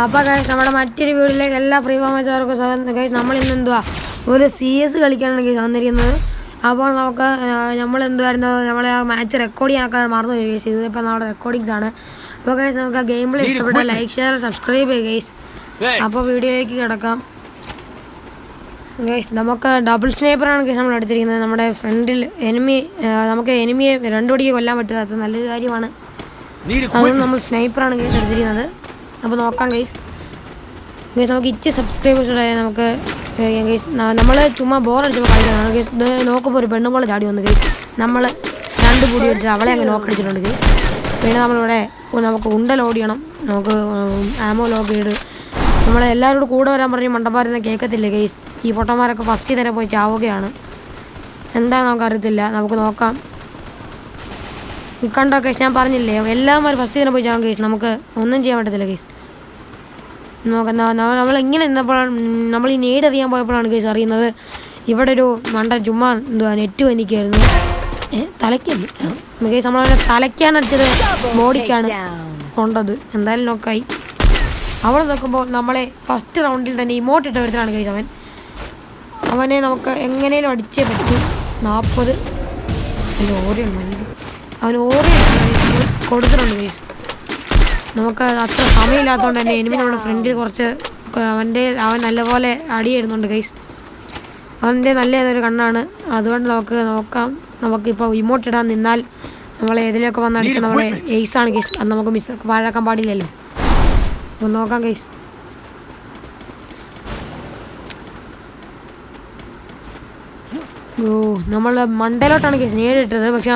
അപ്പോൾ ഗൈസ് നമ്മുടെ മറ്റൊരു വീഡിയോയിലേക്ക് എല്ലാ ഫ്രീ ഫയർമാർക്കും സ്വാഗതം. ഗൈസ് നമ്മളിന്ന് എന്തുവാ ഒരു CS കളിക്കാനാണ് ഗൈസ് വന്നിരിക്കുന്നത്. അപ്പോൾ നമുക്ക് നമ്മളെന്തുവായിരുന്നു നമ്മളെ മാച്ച് റെക്കോർഡ് ചെയ്യാനൊക്കെ മറന്നു പോയി ഗൈസ്. ഇതിപ്പോൾ നമ്മുടെ റെക്കോർഡിങ്സ് ആണ്. അപ്പോൾ ഗൈസ് നമുക്ക് ഗെയിം പ്ലേ ഇഷ്ടപ്പെട്ട ലൈക്ക് ഷെയർ സബ്സ്ക്രൈബ് ചെയ്യുക ഗൈസ്. അപ്പോൾ വീഡിയോയിലേക്ക് കിടക്കാം ഗൈസ്. നമുക്ക് ഡബിൾ സ്നൈപ്പറാണ് ഗൈസ് നമ്മൾ എടുത്തിരിക്കുന്നത്. നമ്മുടെ ഫ്രണ്ടിൽ നമുക്ക് എനിമിയെ രണ്ടുപടിക്ക് കൊല്ലാൻ പറ്റുക, അത് നല്ലൊരു കാര്യമാണ്. അതുകൊണ്ട് നമ്മൾ സ്നൈപ്പറാണ് ഗൈസ് എടുത്തിരിക്കുന്നത്. അപ്പോൾ നോക്കാം ഗൈസ്. നമുക്ക് ഇച്ച് സബ്സ്ക്രൈബേഴ്സ് നമുക്ക് ഗൈസ് നമ്മൾ ചുമ്മാ ബോറടിച്ചപ്പോൾ കളിക്കുന്നതാണ് ഗൈസ്. ഇത് നോക്കുമ്പോൾ ഒരു പെണ്ണുപോലെ ചാടി വന്നു ഗൈസ്. നമ്മൾ രണ്ട് പൊടി അടിച്ച് അവളെ അങ്ങ് നോക്കടിച്ചിട്ടുണ്ട് ഗൈസ്. പിന്നെ നമ്മളിവിടെ നമുക്ക് ഉണ്ട ലോഡ് ചെയ്യണം, നമുക്ക് ആമോ ലോഡ് ചെയ്ത് നമ്മളെല്ലാവരോടും കൂടെ വരാൻ പറഞ്ഞ് മണ്ടന്മാരൊന്നും കേൾക്കത്തില്ല ഗൈസ്. ഈ പൊട്ടന്മാരൊക്കെ ഫസ്റ്റ് തന്നെ പോയി ചാവുകയാണ്. എന്താണെന്ന് നമുക്കറിയത്തില്ല. നമുക്ക് നോക്കാം. കണ്ടോ കേസ്, ഞാൻ പറഞ്ഞില്ലേ എല്ലാവരും ഫസ്റ്റ് തന്നെ പോയി ചാവും കേസ്. നമുക്ക് ഒന്നും ചെയ്യാൻ പറ്റത്തില്ല കേസ്. നോക്കാം. നമ്മളിങ്ങനെ നിന്നപ്പോഴാണ് നമ്മൾ ഈ നീഡ് അറിയാൻ പോയപ്പോഴാണ് കേസ് അറിയുന്നത് ഇവിടെ ഒരു മണ്ട ചുമ്മാ എന്തുവാ നെറ്റ് വന്നിക്കായിരുന്നു. തലയ്ക്കല്ല കേസ്, നമ്മളവനെ തലയ്ക്കാണ് അടിച്ചത്, ബോഡിക്കാണ് കൊണ്ടത്. എന്തായാലും നോക്കായി. അവിടെ നോക്കുമ്പോൾ നമ്മളെ ഫസ്റ്റ് റൗണ്ടിൽ തന്നെ ഇമോട്ട് ഇട്ട വരുത്തലാണ് കേസ്. അവനെ നമുക്ക് എങ്ങനെയും അടിച്ചേ പറ്റും. 40 ഓരോ അവന് ഓരോ കൊടുത്തിട്ടുണ്ട് കേസ്. നമുക്ക് അത്ര സമയമില്ലാത്തതുകൊണ്ട് തന്നെ എനിമി നമ്മുടെ ഫ്രണ്ടിൽ കുറച്ച് അവൻ നല്ലപോലെ അടി വരുന്നുണ്ട് ഗൈസ്. അവൻ്റെ നല്ല ഏതൊരു കണ്ണാണ്. അതുകൊണ്ട് നമുക്ക് നോക്കാം. നമുക്കിപ്പോൾ ഇമോട്ട് ഇടാൻ നിന്നാൽ നമ്മളെ ഏതിലൊക്കെ വന്നടിച്ച് നമ്മളെ എയ്സാണ് ഗൈസ്. അത് നമുക്ക് പാഴാക്കാൻ പാടില്ലല്ലോ. അപ്പോൾ നോക്കാം ഗൈസ്. ഓ, നമ്മൾ മണ്ടയിലോട്ടാണ് കേസ് നേരിട്ടത്. പക്ഷെ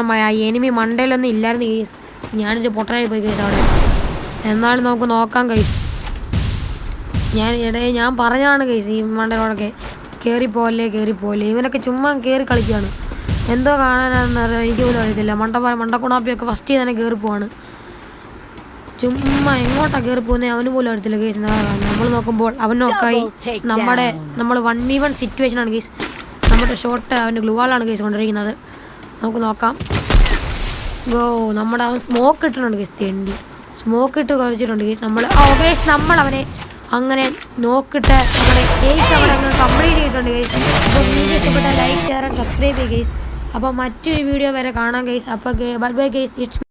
എനിമി മണ്ടയിലൊന്നും ഇല്ലായിരുന്നു കേസ്. ഞാനൊരു പൊട്ടനായി പോയി കേസ് അവിടെ. എന്നാലും നമുക്ക് നോക്കാം കേസ്. ഞാൻ പറഞ്ഞാണ് കേസ് ഈ മണ്ടയിലോടൊക്കെ കയറിപ്പോല്ലേ. ഇവനൊക്കെ ചുമ്മാ കയറി കളിക്കുകയാണ്. എന്തോ കാണാനാണെന്ന് അറിയാം, എനിക്ക് പോലും അറിയത്തില്ല. മണ്ടക്കുണാപ്പിയൊക്കെ ഫസ്റ്റ് തന്നെ കയറിപ്പോവാണ്. ചുമ്മാ എങ്ങോട്ടാണ് കയറിപ്പോകുന്നത് അവന് പോലും അറിയത്തില്ല കേസ്. നമ്മൾ നോക്കുമ്പോൾ അവൻ നോക്കായി. നമ്മൾ 1v1 സിറ്റുവേഷനാണ് കേസ്. നമ്മുടെ ഷോട്ട് അവൻ്റെ ഗ്ലൂവാളാണ് കേസ് കൊണ്ടിരിക്കുന്നത്. നമുക്ക് നോക്കാം. നമ്മുടെ അവൻ സ്മോക്ക് ഇട്ടിട്ടുണ്ട് കേസ്. തെണ്ടി സ്മോക്ക് ഇട്ട് കളിച്ചിട്ടുണ്ട് കേസ്. നമ്മളവനെ അങ്ങനെ നോക്കിയിട്ട് നമ്മുടെ കേസ് അവിടെ അങ്ങ് കംപ്ലീറ്റ് ചെയ്തിട്ടുണ്ട് കേസ്. അപ്പോൾ വീഡിയോ ഇഷ്ടപ്പെട്ട ലൈക്ക് ഷെയർ ആൻഡ് സബ്സ്ക്രൈബ് ചെയ്യുക കേസ്. അപ്പോൾ മറ്റൊരു വീഡിയോ വരെ കാണാം കേസ്. അപ്പോൾ ബൈ ബൈ കേസ്. ഇറ്റ്സ്